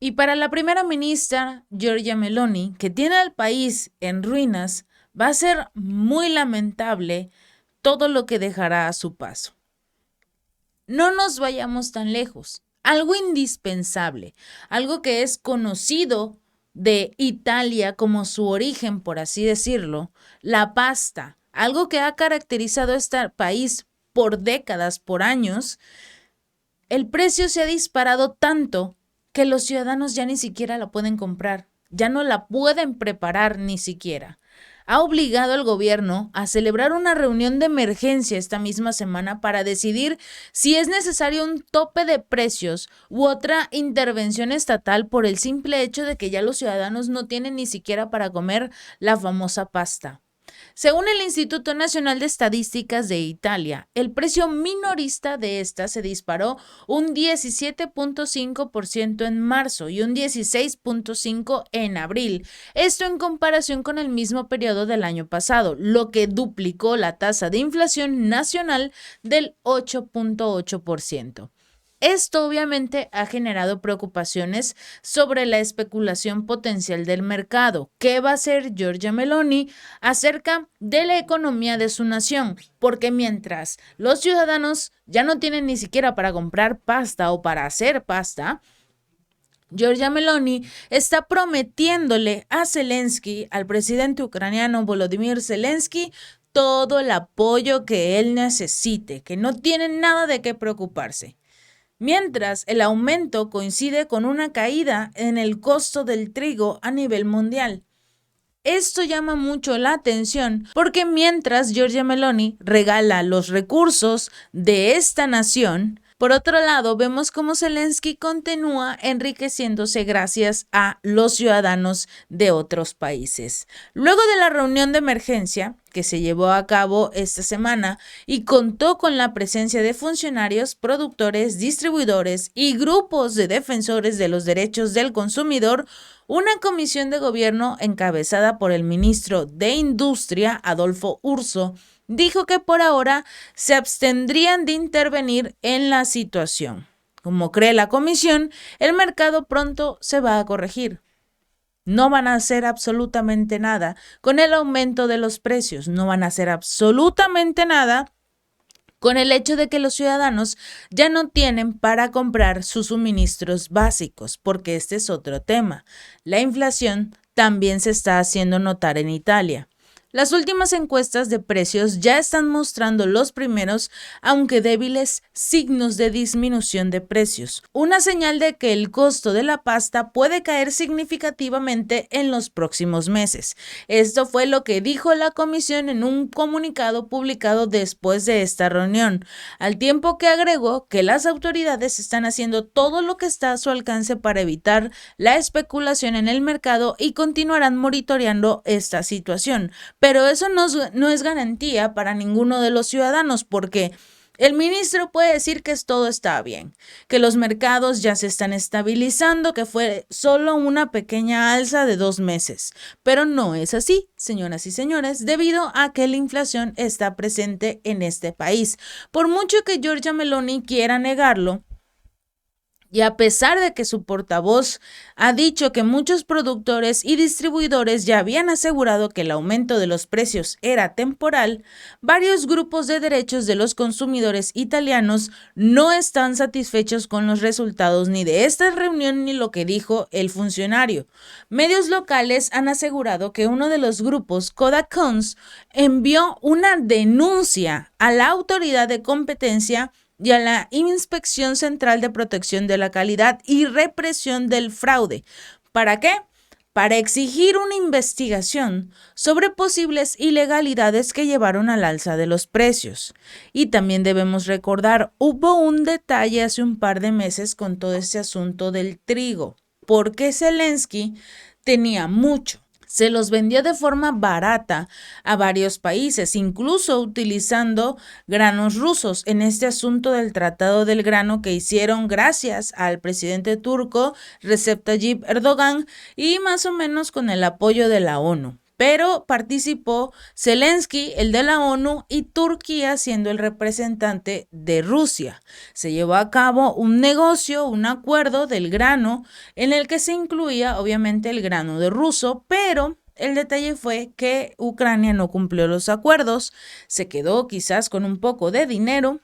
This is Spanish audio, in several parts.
Y para la primera ministra Giorgia Meloni, que tiene al país en ruinas, va a ser muy lamentable todo lo que dejará a su paso. No nos vayamos tan lejos. Algo indispensable, algo que es conocido de Italia como su origen, por así decirlo, la pasta, algo que ha caracterizado a este país por décadas, por años. El precio se ha disparado tanto que los ciudadanos ya ni siquiera la pueden comprar, ya no la pueden preparar ni siquiera. Ha obligado al gobierno a celebrar una reunión de emergencia esta misma semana para decidir si es necesario un tope de precios u otra intervención estatal por el simple hecho de que ya los ciudadanos no tienen ni siquiera para comer la famosa pasta. Según el Instituto Nacional de Estadísticas de Italia, el precio minorista de esta se disparó un 17.5% en marzo y un 16.5% en abril. Esto en comparación con el mismo periodo del año pasado, lo que duplicó la tasa de inflación nacional del 8.8%. Esto obviamente ha generado preocupaciones sobre la especulación potencial del mercado. ¿Qué va a hacer Giorgia Meloni acerca de la economía de su nación? Porque mientras los ciudadanos ya no tienen ni siquiera para comprar pasta o para hacer pasta, Giorgia Meloni está prometiéndole a Zelensky, al presidente ucraniano Volodymyr Zelensky, todo el apoyo que él necesite, que no tiene nada de qué preocuparse. Mientras el aumento coincide con una caída en el costo del trigo a nivel mundial. Esto llama mucho la atención porque mientras Giorgia Meloni regala los recursos de esta nación, por otro lado, vemos cómo Zelensky continúa enriqueciéndose gracias a los ciudadanos de otros países. Luego de la reunión de emergencia que se llevó a cabo esta semana y contó con la presencia de funcionarios, productores, distribuidores y grupos de defensores de los derechos del consumidor, una comisión de gobierno encabezada por el ministro de Industria, Adolfo Urso, dijo que por ahora se abstendrían de intervenir en la situación. Como cree la comisión, el mercado pronto se va a corregir. No van a hacer absolutamente nada con el aumento de los precios, no van a hacer absolutamente nada con el hecho de que los ciudadanos ya no tienen para comprar sus suministros básicos, porque este es otro tema. La inflación también se está haciendo notar en Italia. Las últimas encuestas de precios ya están mostrando los primeros, aunque débiles, signos de disminución de precios, una señal de que el costo de la pasta puede caer significativamente en los próximos meses. Esto fue lo que dijo la comisión en un comunicado publicado después de esta reunión, al tiempo que agregó que las autoridades están haciendo todo lo que está a su alcance para evitar la especulación en el mercado y continuarán monitoreando esta situación. Pero eso no es garantía para ninguno de los ciudadanos porque el ministro puede decir que todo está bien, que los mercados ya se están estabilizando, que fue solo una pequeña alza de 2 meses. Pero no es así, señoras y señores, debido a que la inflación está presente en este país. Por mucho que Giorgia Meloni quiera negarlo, y a pesar de que su portavoz ha dicho que muchos productores y distribuidores ya habían asegurado que el aumento de los precios era temporal, varios grupos de derechos de los consumidores italianos no están satisfechos con los resultados ni de esta reunión ni lo que dijo el funcionario. Medios locales han asegurado que uno de los grupos, Codacons, envió una denuncia a la autoridad de competencia y a la Inspección Central de Protección de la Calidad y Represión del Fraude. ¿Para qué? Para exigir una investigación sobre posibles ilegalidades que llevaron al alza de los precios. Y también debemos recordar, hubo un detalle hace un par de meses con todo este asunto del trigo, porque Zelensky tenía mucho. Se los vendió de forma barata a varios países, incluso utilizando granos rusos en este asunto del tratado del grano que hicieron gracias al presidente turco Recep Tayyip Erdogan y más o menos con el apoyo de la ONU. pero participó Zelensky, el de la ONU, y Turquía siendo el representante de Rusia. Se llevó a cabo un negocio, un acuerdo del grano, en el que se incluía obviamente el grano de ruso, pero el detalle fue que Ucrania no cumplió los acuerdos, se quedó quizás con un poco de dinero,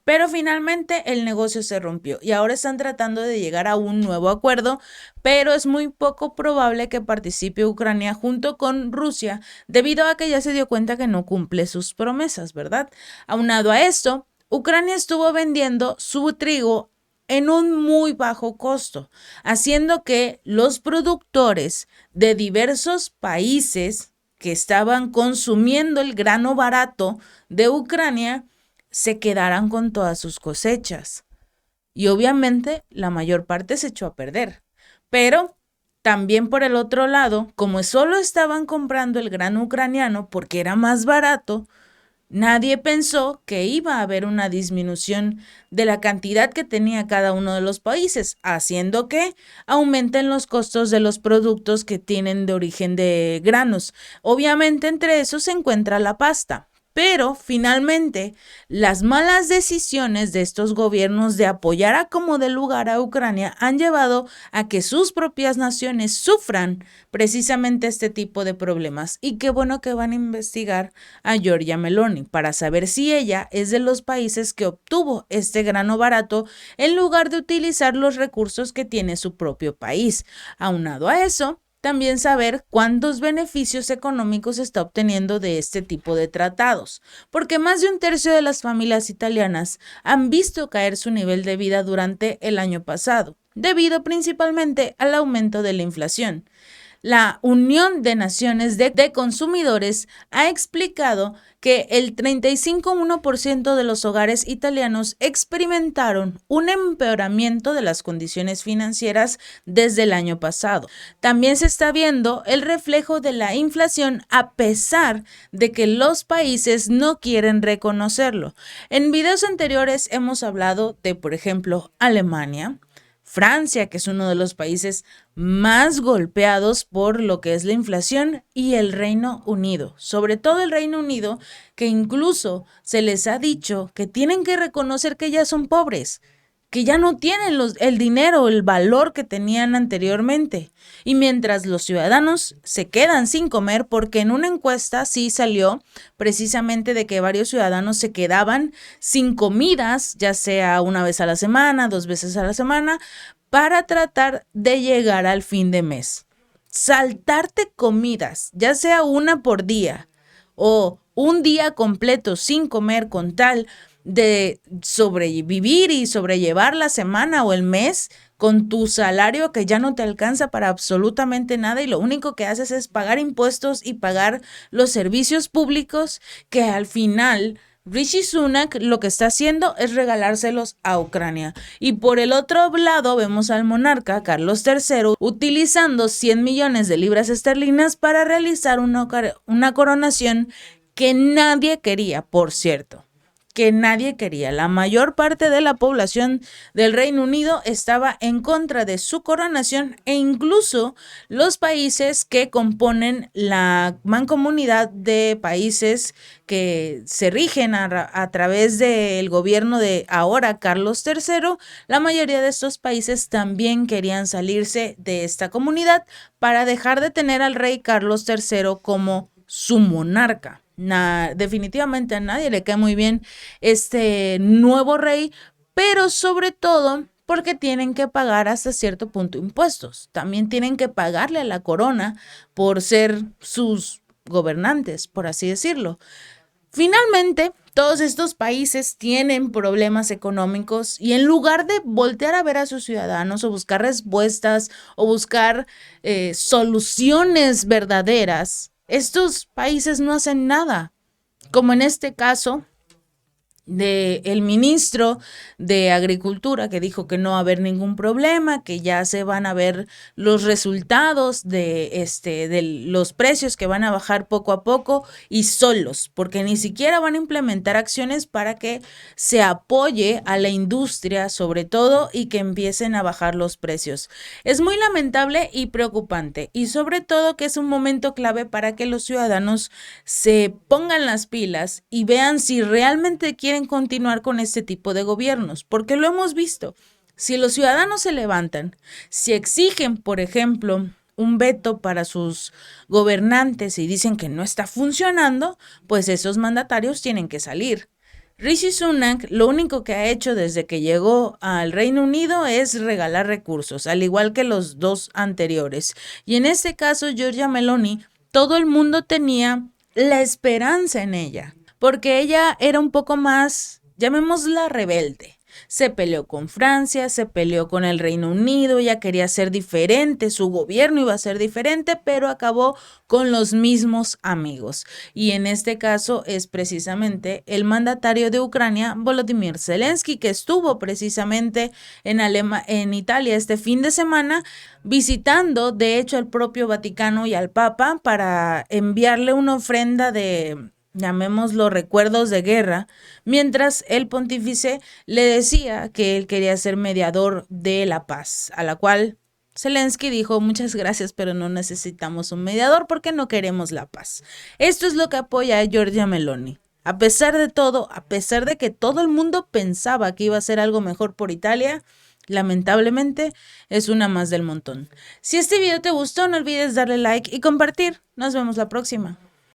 pero finalmente el negocio se rompió y ahora están tratando de llegar a un nuevo acuerdo, pero es muy poco probable que participe Ucrania junto con Rusia debido a que ya se dio cuenta que no cumple sus promesas, ¿verdad? Aunado a esto, Ucrania estuvo vendiendo su trigo en un muy bajo costo, haciendo que los productores de diversos países que estaban consumiendo el grano barato de Ucrania se quedaran con todas sus cosechas. Y obviamente la mayor parte se echó a perder. Pero también por el otro lado, como solo estaban comprando el grano ucraniano porque era más barato, nadie pensó que iba a haber una disminución de la cantidad que tenía cada uno de los países, haciendo que aumenten los costos de los productos que tienen de origen de granos. Obviamente entre esos se encuentra la pasta. Pero finalmente, las malas decisiones de estos gobiernos de apoyar a como de lugar a Ucrania han llevado a que sus propias naciones sufran precisamente este tipo de problemas. Y qué bueno que van a investigar a Giorgia Meloni para saber si ella es de los países que obtuvo este grano barato en lugar de utilizar los recursos que tiene su propio país. Aunado a eso, también saber cuántos beneficios económicos está obteniendo de este tipo de tratados, porque más de un tercio de las familias italianas han visto caer su nivel de vida durante el año pasado, debido principalmente al aumento de la inflación. La Unión de Naciones de Consumidores ha explicado que el 35,1% de los hogares italianos experimentaron un empeoramiento de las condiciones financieras desde el año pasado. También se está viendo el reflejo de la inflación a pesar de que los países no quieren reconocerlo. En videos anteriores hemos hablado de, por ejemplo, Alemania, Francia, que es uno de los países más golpeados por lo que es la inflación, y el Reino Unido, sobre todo el Reino Unido, que incluso se les ha dicho que tienen que reconocer que ya son pobres, que ya no tienen el dinero, el valor que tenían anteriormente. Y mientras los ciudadanos se quedan sin comer, porque en una encuesta sí salió precisamente de que varios ciudadanos se quedaban sin comidas, ya sea una vez a la semana, 2 veces a la semana, para tratar de llegar al fin de mes. Saltarte comidas, ya sea una por día o un día completo sin comer con tal de sobrevivir y sobrellevar la semana o el mes con tu salario que ya no te alcanza para absolutamente nada y lo único que haces es pagar impuestos y pagar los servicios públicos que al final Rishi Sunak lo que está haciendo es regalárselos a Ucrania. Y por el otro lado vemos al monarca Carlos III utilizando 100 millones de libras esterlinas para realizar una coronación que nadie quería, por cierto. Que nadie quería. La mayor parte de la población del Reino Unido estaba en contra de su coronación e incluso los países que componen la mancomunidad de países que se rigen a través del gobierno de ahora Carlos III, la mayoría de estos países también querían salirse de esta comunidad para dejar de tener al rey Carlos III como su monarca. Definitivamente a nadie le cae muy bien este nuevo rey, pero sobre todo porque tienen que pagar hasta cierto punto impuestos. También tienen que pagarle a la corona por ser sus gobernantes, por así decirlo. Finalmente, todos estos países tienen problemas económicos y en lugar de voltear a ver a sus ciudadanos o buscar respuestas o buscar soluciones verdaderas, estos países no hacen nada, como en este caso el ministro de Agricultura, que dijo que no va a haber ningún problema, que ya se van a ver los resultados de los precios que van a bajar poco a poco y solos, porque ni siquiera van a implementar acciones para que se apoye a la industria sobre todo y que empiecen a bajar los precios. Es muy lamentable y preocupante, y sobre todo que es un momento clave para que los ciudadanos se pongan las pilas y vean si realmente quieren continuar con este tipo de gobiernos, porque lo hemos visto. Si los ciudadanos se levantan, si exigen, por ejemplo, un veto para sus gobernantes y dicen que no está funcionando, pues esos mandatarios tienen que salir. Rishi Sunak lo único que ha hecho desde que llegó al Reino Unido es regalar recursos, al igual que los dos anteriores. Y en este caso, Giorgia Meloni, todo el mundo tenía la esperanza en ella, porque ella era un poco más, llamémosla rebelde. Se peleó con Francia, se peleó con el Reino Unido, ella quería ser diferente, su gobierno iba a ser diferente, pero acabó con los mismos amigos. Y en este caso es precisamente el mandatario de Ucrania, Volodymyr Zelensky, que estuvo precisamente en Italia este fin de semana, visitando de hecho al propio Vaticano y al Papa para enviarle una ofrenda de, llamémoslo, recuerdos de guerra, mientras el pontífice le decía que él quería ser mediador de la paz, a la cual Zelensky dijo: muchas gracias, pero no necesitamos un mediador porque no queremos la paz. Esto es lo que apoya a Giorgia Meloni. A pesar de todo, a pesar de que todo el mundo pensaba que iba a ser algo mejor por Italia, lamentablemente es una más del montón. Si este video te gustó, no olvides darle like y compartir. Nos vemos la próxima.